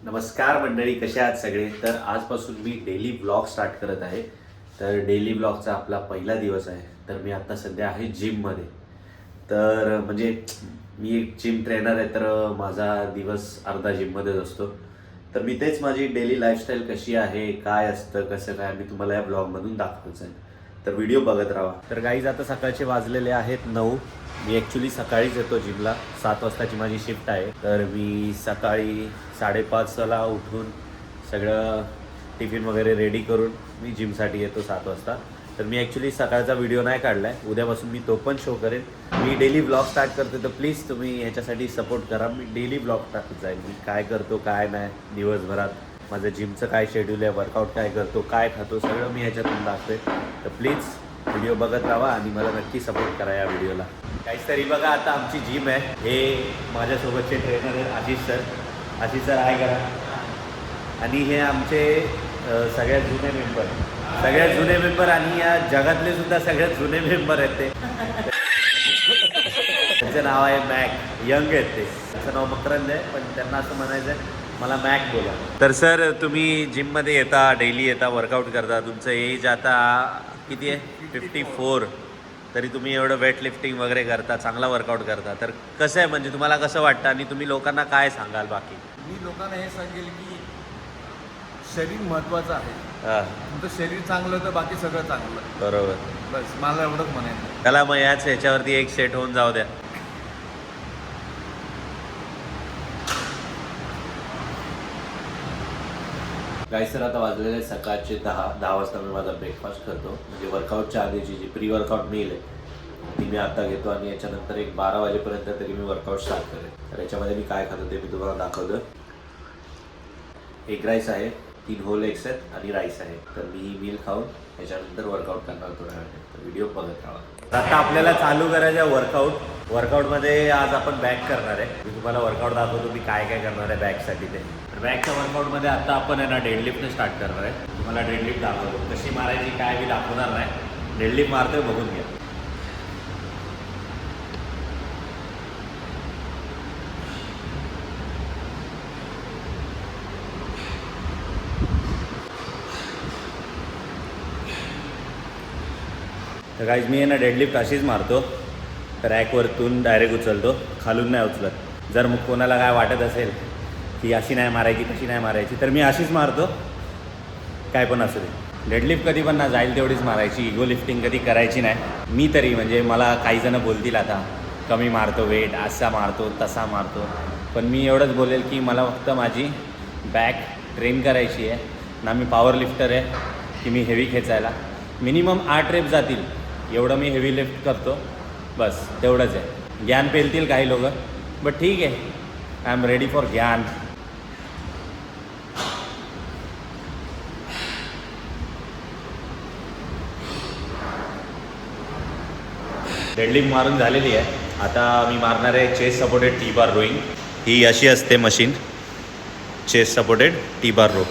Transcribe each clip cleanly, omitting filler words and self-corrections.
नमस्कार मंडळी, कशा आहात सगळे. तर आजपासून मी डेली व्लॉग स्टार्ट करत आहे. तर डेली व्लॉगचा आपला पहिला दिवस आहे. तर मी आत्ता सध्या आहे जिममध्ये. तर म्हणजे मी एक जिम ट्रेनर आहे, तर माझा दिवस अर्धा जिममध्येच असतो. तर मी तेच माझी डेली लाईफस्टाईल कशी आहे, काय असतं, कसं काय, मी तुम्हाला या ब्लॉगमधून दाखवायचं आहे. तर व्हिडिओ बघत राहा. तर गाईज आता सकाळचे वाजलेले आहेत 9. मी ॲक्च्युली सकाळीच येतो जिमला. 7 वाजताची माझी शिफ्ट आहे. तर मी सकाळी 5:30ला उठून सगळं टिफिन वगैरे रेडी करून मी जिमसाठी येतो 7 वाजता. तर मी ॲक्च्युली सकाळचा व्हिडिओ नाही काढला आहे. उद्यापासून मी तो पण शो करेन. मी डेली ब्लॉग स्टार्ट करते, तर प्लीज तुम्ही ह्याच्यासाठी सपोर्ट करा. मी डेली ब्लॉग टाकत जाईल, मी काय करतो काय नाही दिवसभरात, माझं जिमचं काय शेड्यूल आहे, वर्कआउट काय करतो, काय खातो, सगळं मी ह्याच्यातून दाखवेन. तर प्लीज व्हिडिओ बघत राहा आणि मला नक्की सपोर्ट करा या व्हिडिओला. काहीतरी बघा, आता आमची जिम आहे. हे माझ्यासोबतचे ट्रेनर आहेत आशिष सर. आशिष सर आहे करा. आणि हे आमचे सगळ्यात जुने मेंबर आणि या जगातले सुद्धा सगळ्यात जुने मेंबर आहेत ते. त्यांचं नाव आहे मॅक. यंग आहेत ते. त्यांचं नाव मकरंद आहे, पण त्यांना असं म्हणायचं आहे मला मॅक बोला. तर सर, तुम्ही जिममध्ये येता, डेली येता, वर्कआउट करता. तुमचं एज आता किती आहे? 54. तरी तुम्ही एवढं वेट लिफ्टिंग वगैरे करता, चांगला वर्कआउट करता. तर कसं आहे, म्हणजे तुम्हाला कसं वाटतं आणि तुम्ही लोकांना काय सांगाल? बाकी मी लोकांना हे सांगेल की शरीर महत्त्वाचं आहे. तुमचं शरीर चांगलं तर बाकी सगळं चांगलं. बरोबर. बस मला एवढंच म्हणायचं. त्याला मग ह्याच्यावरती एक सेट होऊन जाऊ द्या. काय सर, आता वाजलेले सकाळचे 10 वाजता मी माझा ब्रेकफास्ट करतो. म्हणजे वर्कआउटच्या आधीची जी प्री वर्कआउट मील आहे ती मी आता घेतो आणि याच्यानंतर एक 12 वाजेपर्यंत तरी मी वर्कआउट स्टार्ट करेन. तर याच्यामध्ये मी काय खातो ते मी तुम्हाला दाखवतो. एग राईस आहे, 3 होल एग्स आहेत आणि राईस आहे. तर मी मील खाऊन याच्यानंतर वर्कआउट करणार थोड्या वेळाने. तर व्हिडिओ बघत राहा. आता आपल्याला चालू करायचं आहे वर्कआउटमध्ये आज आपण बॅक करणार आहे. मी तुम्हाला वर्कआउट दाखवतो मी काय काय करणार आहे बॅकसाठी ते. तर बॅकच्या वर्कआउटमध्ये आता आपण आहे ना डेडलिफ्टने स्टार्ट करणार आहे. तुम्हाला डेडलिफ्ट दाखवतो कशी मारायची, काय मी दाखवणार नाही. डेडलिफ्ट मारतोय, बघून घ्या. तर गाईज मी आहे ना डेडलिफ्ट अशीच मारतो. रॅकवरतून डायरेक्ट उचलतो, खालून नाही उचलत. जर मग कोणाला काय वाटत असेल की अशी नाही मारायची, कशी नाही मारायची, तर मी अशीच मारतो, काय पण असू दे. डेडलिफ्ट कधी पण ना जाईल तेवढीच मारायची. इगो लिफ्टिंग कधी करायची नाही. मी तरी, म्हणजे मला काही जण बोलतील आता कमी मारतो वेट, असा मारतो तसा मारतो, पण मी एवढंच बोलेल की मला फक्त माझी बॅक ट्रेन करायची आहे ना. मी पॉवर लिफ्टर आहे की मी हेवी खेचायला मिनिमम 8 रेप जातील एवढं मी हेवी लिफ्ट करतो. बस तेवढंच आहे. ज्ञान पेलतील काही लोक, बट ठीक आहे, आय एम रेडी फॉर ज्ञान. डेडलिफ्ट मारून झालेली आहे. आता मी मारणार आहे chest supported T bar rowing. ही अशी असते machine, chest supported T bar row.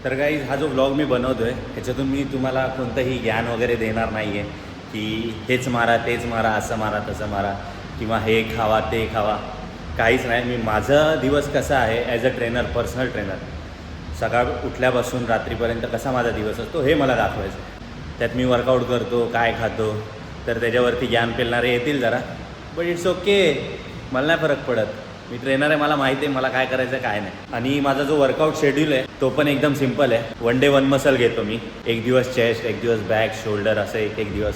तर गाईज, हा जो व्लॉग मी बनवतो आहे ह्याच्यातून मी तुम्हाला कोणतंही ज्ञान वगैरे देणार नाही आहे की हेच मारा, तेच मारा, असं मारा, तसं मारा, किंवा हे खावा, ते खावा, काहीच नाही. मी माझा दिवस कसा आहे as a trainer, personal trainer, सकाळ उठल्यापासून रात्रीपर्यंत कसा माझा दिवस असतो हे मला दाखवायचं. त्यात मी वर्कआउट करतो, काय खातो, तर त्याच्यावरती ज्ञान पेलणारे येतील जरा, बट इट्स ओके, मला नाही फरक पडत. मी ट्रेनर आहे, मला माहिती आहे मला काय करायचं काय नाही. आणि माझा जो वर्कआउट शेड्यूल आहे तो पण एकदम सिम्पल आहे. 1 डे 1 मसल घेतो मी. एक दिवस चेस्ट, एक दिवस बॅक, शोल्डर, असं एक दिवस,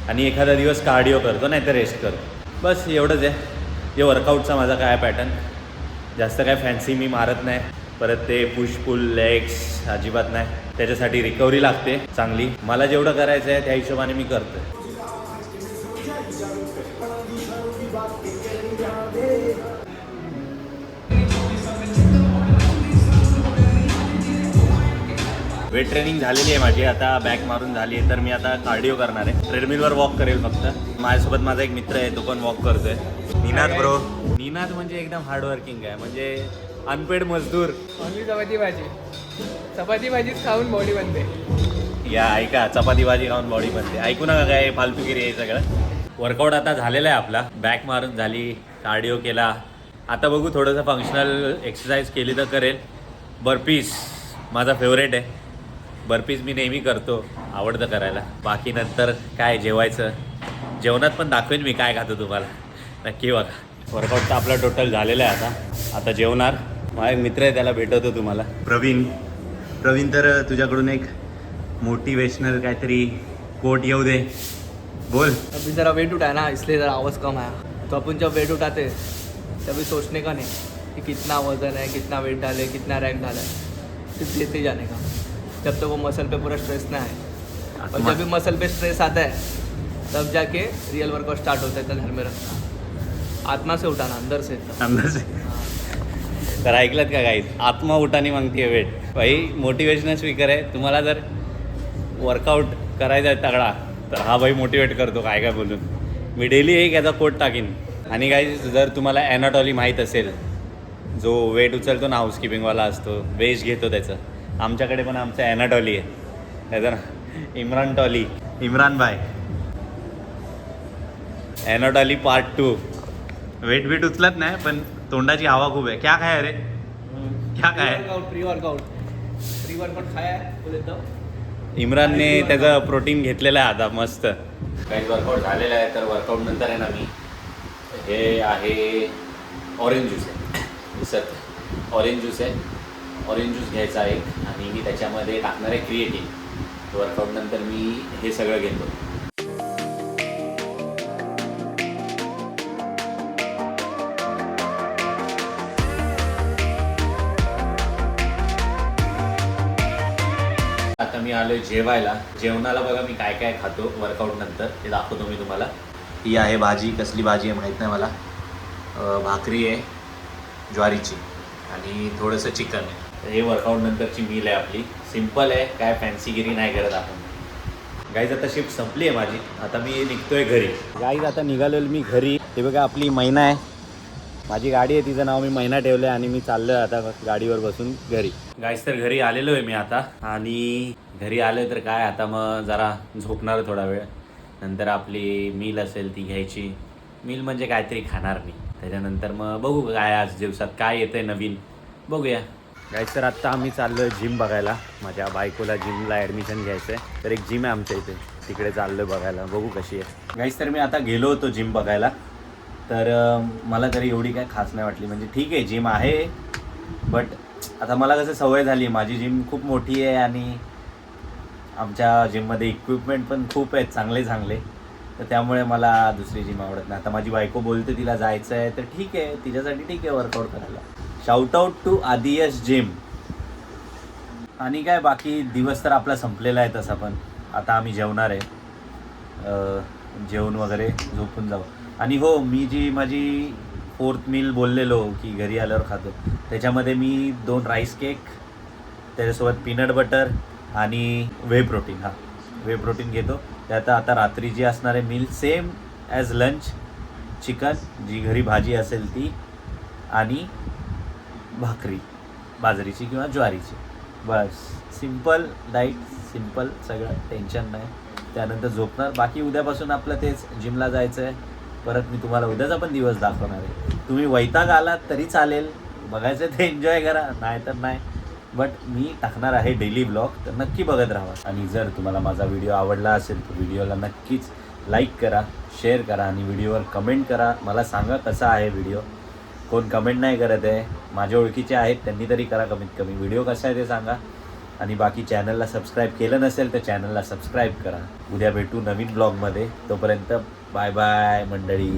आणि एखादा दिवस कार्डिओ करतो, नाही तर रेस्ट करतो. बस एवढंच आहे जे वर्कआउटचा माझा काय पॅटर्न. जास्त काय फॅन्सी मी मारत नाही. परत ते पुश पुल लेग्स अजिबात नाही. त्याच्यासाठी रिकव्हरी लागते चांगली. मला जेवढं करायचं आहे त्या हिशोबाने मी करतो. वेट ट्रेनिंग झालेली आहे माझी. आता बॅक मारून झाली आहे, तर मी आता कार्डिओ करणार आहे. ट्रेडमिलवर वॉक करेल फक्त. माझ्यासोबत माझा एक मित्र आहे, तो पण वॉक करतोय. निनाद ब्रो. निनाद म्हणजे एकदम हार्डवर्किंग आहे, म्हणजे अनपेड मजदूर. ओनली चपाती भाजी. चपाती भाजीच खाऊन बॉडी बनते. या ऐका, चपाती भाजी खाऊन बॉडी बनते. ऐकू नका काय फालतूगिरी आहे सगळं. वर्कआउट आता झालेला आहे आपला. बॅक मारून झाली, कार्डिओ केला. आता बघू थोडंसं फंक्शनल एक्सरसाइज केली तर करेल. बर्पीज माझा फेवरेट आहे. बर्पीज मी नेहमी करतो, आवडतं करायला. बाकी नंतर काय जेवायचं, जेवणात पण दाखवेन मी काय खातो तुम्हाला, नक्की बघा. वर्कआउट तर आपला टोटल झालेला आहे. आता जेवणार. माझा एक मित्र आहे, त्याला भेटवतो तुम्हाला. प्रवीण तर तुझ्याकडून एक मोटिवेशनल काहीतरी कोट येऊ दे, बोल. अभी जरा वेट उठा है ना, इसलिए जरा आवाज़ कम आया. तो अपन जब वेट उठाते तभी सोचने का नहीं कि कितना वजन है, कितना वेट डाले, कितना रैंक डाला है, सिर्फ लेते जाने का. जब तक वो मसल पे पूरा स्ट्रेस ना आए. और जब भी मसल पे स्ट्रेस आता है तब जाके रियल वर्कआउट स्टार्ट होता है. तो ध्यान में रखना, आत्मा से उठाना, अंदर से. तर ऐकलं का गाईज, आत्मा उठानी मागते वेट. भाई मोटिवेशनल स्पीकर आहे. तुम्हाला जर वर्कआउट करायचा आहे तगडा, तर हा भाई मोटिवेट करतो काय काय बोलून. मी डेली एक याचा कोट टाकीन. आणि गाईज जर तुम्हाला ॲनाटॉली माहीत असेल, जो वेट उचलतो ना, हाऊसकीपिंगवाला असतो, वेज घेतो त्याचं. आमच्याकडे पण आमचं ॲनाटॉली आहे, त्याचं ना इम्रान भाई. ॲनाटॉली पार्ट 2. वेट उचलत नाही, पण तोंडाची हवा खूप आहे. क्या खाय रे, क्या खाय? प्री वर्कआउट खाया है, बोले तो. इम्रानने त्याचं प्रोटीन घेतलेलं आहे आता मस्त. काही वर्कआउट झालेलं आहे. तर वर्कआउट नंतर आहे ना, मी हे आहे ऑरेंज ज्यूस आहे, विसरते. ऑरेंज ज्यूस आहे, ऑरेंज ज्यूस घ्यायचा आहे. आणि मी त्याच्यामध्ये टाकणार आहे क्रिएटिन. वर्कआउट नंतर मी हे सगळं घेतो. आता मी आलोय जेवायला. जेवणाला बघा मी काय काय खातो वर्कआउट नंतर, ते दाखवतो मी तुम्हाला. ही आहे भाजी. कसली भाजी आहे माहीत नाही मला. भाकरी आहे ज्वारीची आणि थोडंसं चिकन आहे. हे वर्कआउट नंतरची मील आहे आपली. सिम्पल आहे, काय फॅन्सीगिरी नाही करत आपण. गाईज आता शिफ्ट संपली आहे माझी. आता मी निघतोय घरी. गाईज आता निघालेलो मी घरी. ते बघा आपली मैना आहे, माझी गाडी आहे, तिचं नाव मी मैना ठेवलं आहे. आणि मी चाललो आहे आता गाडीवर बसून घरी. गाईज तर घरी आलेलो आहे मी आता. आणि घरी आलो तर काय, आता मग जरा झोपणार थोडा वेळ. नंतर आपली मील असेल ती घ्यायची. मील म्हणजे काहीतरी खाणार मी. त्याच्यानंतर मग बघू काय आज दिवसात काय येतं आहे नवीन, बघूया. गाईज तर आत्ता आम्ही चाललो आहे जिम बघायला. माझ्या बायकोला जिमला ॲडमिशन घ्यायचं आहे. तर एक जिम आहे आमच्या इथे, तिकडे चाललो आहे बघायला, बघू कशी आहे. गाईज तर मी आता गेलो होतो जिम बघायला. तर मला तरी एवढी काय खास नाही वाटली. म्हणजे ठीक आहे, जिम आहे, बट आता मला कसं सवय झाली आहे. माझी जिम खूप मोठी आहे आणि आमच्या जिममध्ये इक्विपमेंट पण खूप आहेत चांगले. तर त्यामुळे मला दुसरी जिम आवडत नाही. आता माझी बायको बोलते तिला जायचं आहे, तर ठीक आहे, तिच्यासाठी ठीक आहे वर्कआउट करायला. शाउट आउट टू आदियस जिम. आणि काय बाकी दिवस तर आपला संपलेला आहे तसा. पण आता आम्ही जेवणार आहे. जेवण वगैरे झोपून जाऊ. आणि हो, मी जी माझी 4th मील बोललेलो की घरी आल्यावर खातो, त्याच्यामध्ये मी 2 राईस केक, त्याच्यासोबत पीनट बटर आणि वे प्रोटीन. वे प्रोटीन घेतो. त्यात आता रात्री जी असणार आहे meal same as lunch, chicken, जी घरी भाजी असेल ती, आणि भाकरी बाजरीची किंवा ज्वारीची. बस सिम्पल डाईट, सिम्पल सगळं, टेन्शन नाही. त्यानंतर झोपणार. बाकी उद्यापासून आपलं तेच, जिमला जायचं आहे. परत मी तुम्हाला उद्याचा पण दिवस दाखवणार आहे. तुम्ही वैताग आलात तरी चालेल, बघायचं ते एन्जॉय करा, नाही तर नाही. बट मी टाकणार आहे डेली ब्लॉग, तर नक्की बघत राहा. आणि जर तुम्हाला माझा व्हिडिओ आवडला असेल तर व्हिडिओला नक्कीच लाईक करा, शेअर करा आणि व्हिडिओवर कमेंट करा. मला सांगा कसा आहे व्हिडिओ. कोण कमेंट नाही करत आहे, माझ्या ओळखीचे आहेत, त्यांनी तरी करा कमीत कमी. व्हिडिओ कसा आहे ते सांगा. आणि बाकी चॅनलला सबस्क्राईब केलं नसेल तर चॅनलला सबस्क्राईब करा. उद्या भेटू नवीन ब्लॉगमध्ये. तोपर्यंत बाय बाय मंडळी.